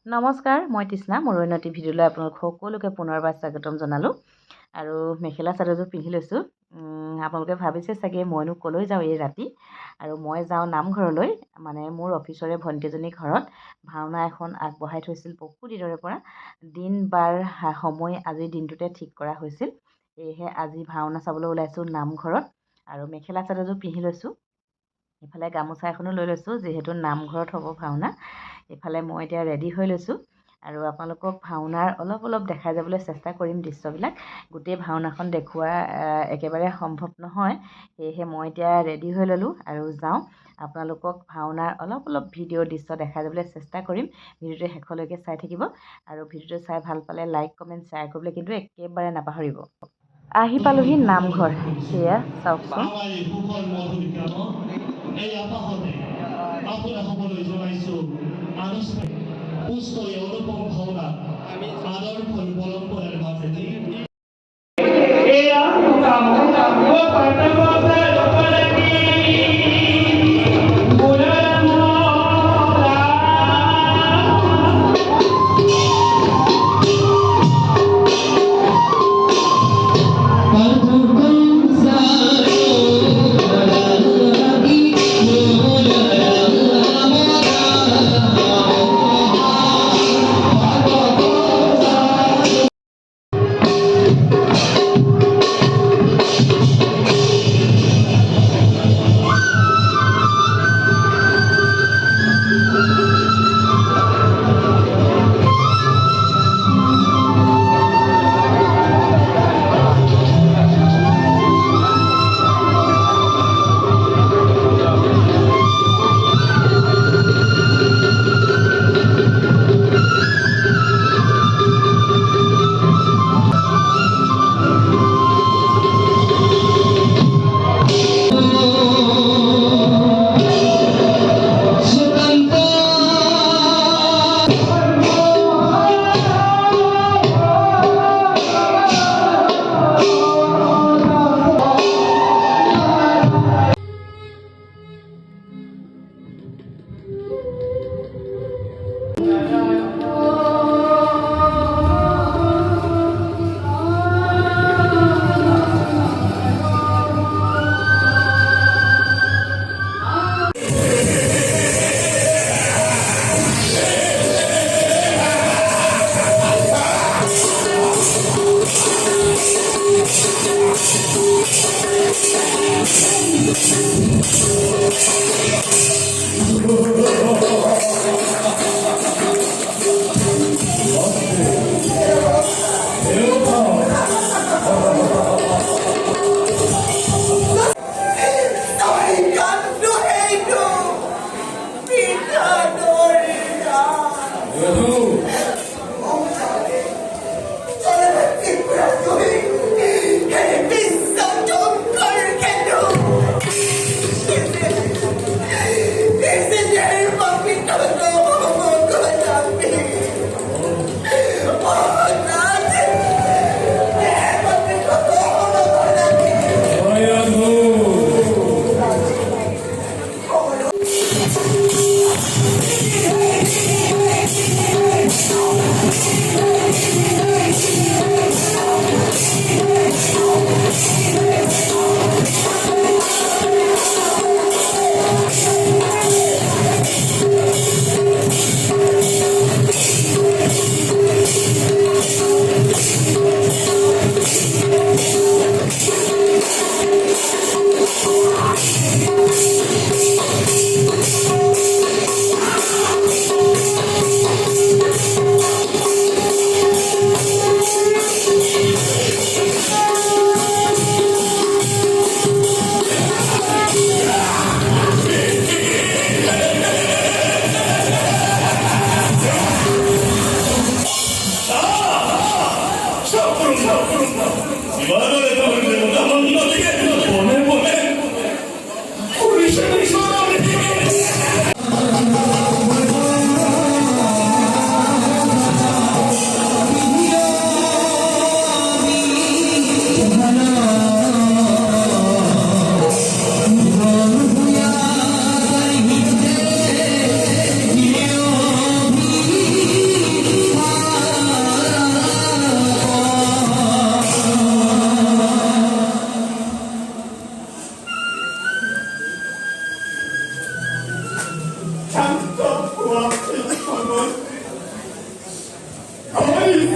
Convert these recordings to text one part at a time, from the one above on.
নমস্কাৰ, মই তৃষ্ণা মৰৈনতী ভিডিঅ'লৈ আপোনালোক সকলোকে পুনৰবাৰ স্বাগতম জনালোঁ। আৰু মেখেলা চাদৰযোৰ পিন্ধি লৈছোঁ। আপোনালোকে ভাবিছে চাগে মইনো ক'লৈ যাওঁ এই ৰাতি। আৰু মই যাওঁ নামঘৰলৈ, মানে মোৰ অফিচৰে ভণ্টিজনীৰ ঘৰত ভাওনা এখন আগবঢ়াই থৈছিল বহু দিনৰে পৰা। দিন বাৰ সময় আজিৰ দিনটোতে ঠিক কৰা হৈছিল। সেয়েহে আজি ভাওনা চাবলৈ ওলাইছোঁ নামঘৰত আৰু মেখেলা চাদৰযোৰ পিন্ধি লৈছোঁ। ইফালে গামোচা এখনো লৈ লৈছোঁ, যিহেতু নামঘৰত হ'ব ভাওনা। ইফালে মই এতিয়া ৰেডি হৈ লৈছোঁ আৰু আপোনালোকক ভাওনাৰ অলপ দেখাই যাবলৈ চেষ্টা কৰিম দৃশ্যবিলাক। গোটেই ভাওনাখন দেখুওৱা একেবাৰে সম্ভৱ নহয়, সেয়েহে মই এতিয়া ৰেডি হৈ ল'লোঁ আৰু যাওঁ। আপোনালোকক ভাওনাৰ অলপ ভিডিঅ' দৃশ্য দেখাই যাবলৈ চেষ্টা কৰিম। ভিডিঅ'টো শেষলৈকে চাই থাকিব আৰু ভিডিঅ'টো চাই ভাল পালে লাইক কমেণ্ট শ্বেয়াৰ কৰিবলৈ কিন্তু একেবাৰে নাপাহৰিব। আহি পালোহি নামঘৰ, সেয়া চাওকচোন।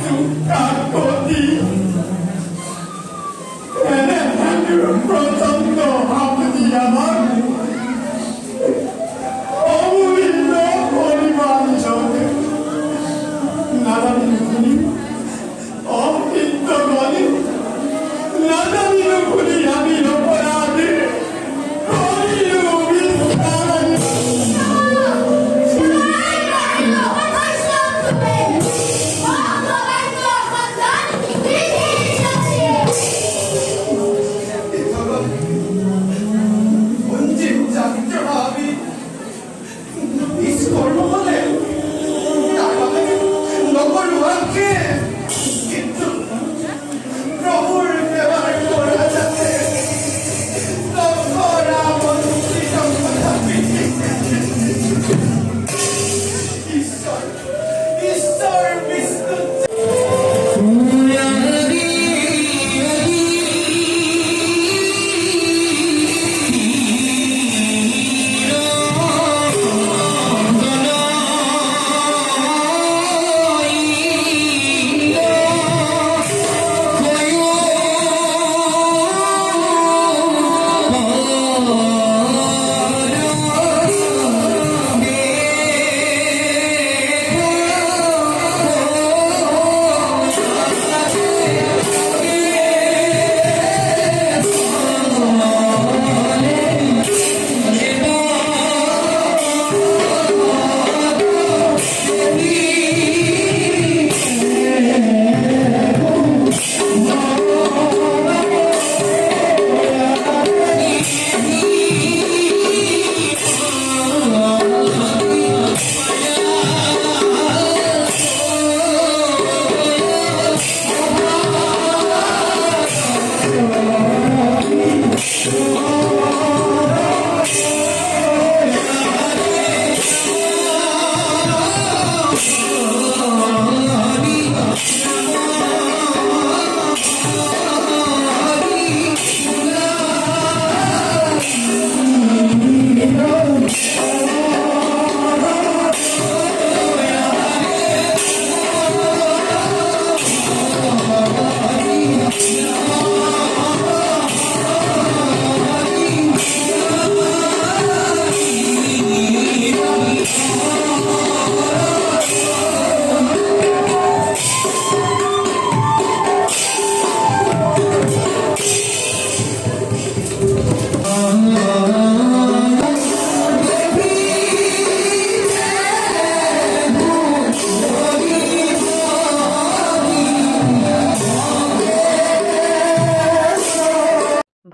সুকাকতি প্রচন্ড আপনি আমার অমূল্য পরিমাণ নাদানি অকৃত্য বলে নাদানি ভুলি আমি অপরাধে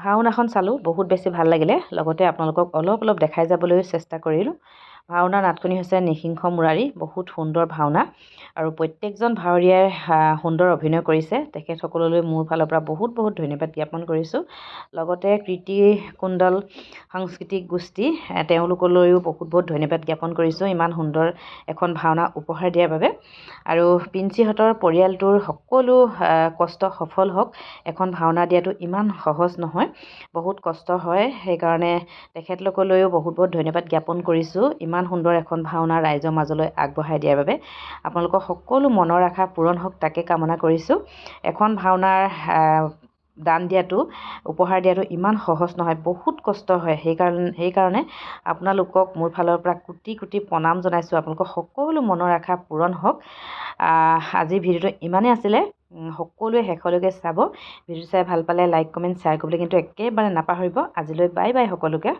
ভাওনাখন চালোঁ, বহুত বেছি ভাল লাগিলে। লগতে আপোনালোকক অলপ অলপ দেখাই যাবলৈ চেষ্টা কৰিলোঁ। ভাওনাৰ নাটখনি হৈছে নিসিংহ মুৰাৰী, বহুত সুন্দৰ ভাওনা আৰু প্ৰত্যেকজন ভাৱৰীয়াই সুন্দৰ অভিনয় কৰিছে। তেখেতসকললৈ মোৰ ফালৰ পৰা বহুত বহুত ধন্যবাদ জ্ঞাপন কৰিছোঁ। লগতে কৃতি কুণ্ডল সাংস্কৃতিক গোষ্ঠী তেওঁলোকলৈও বহুত বহুত ধন্যবাদ জ্ঞাপন কৰিছোঁ ইমান সুন্দৰ এখন ভাওনা উপহাৰ দিয়াৰ বাবে। আৰু পিঞ্চিহঁতৰ পৰিয়ালটোৰ সকলো কষ্ট সফল হওক। এখন ভাওনা দিয়াটো ইমান সহজ নহয়, বহুত কষ্ট হয়। সেইকাৰণে তেখেতলোকলৈও বহুত বহুত ধন্যবাদ জ্ঞাপন কৰিছোঁ ইমান সুন্দৰ এখন ভাওনা ৰাইজৰ মাজলৈ আগবঢ়াই দিয়াৰ বাবে। আপোনালোকৰ সকলো মনৰ আশা পূৰণ হওক তাকে কামনা কৰিছোঁ। এখন ভাওনাৰ দান দিয়াটো, উপহাৰ দিয়াটো ইমান সহজ নহয়, বহুত কষ্ট হয়। সেইকাৰণে আপোনালোকক মোৰ ফালৰ পৰা কোটি কোটি প্ৰণাম জনাইছোঁ। আপোনালোকৰ সকলো মনৰ আশা পূৰণ হওক। আজি ভিডিঅ'টো ইমানেই আছিলে। সকলোৱে শেষলৈকে চাব। ভিডিঅ' চাই ভাল পালে লাইক কমেণ্ট শ্বেয়াৰ কৰিবলৈ কিন্তু একেবাৰে নাপাহৰিব। আজিলৈ বাই বাই সকলোকে।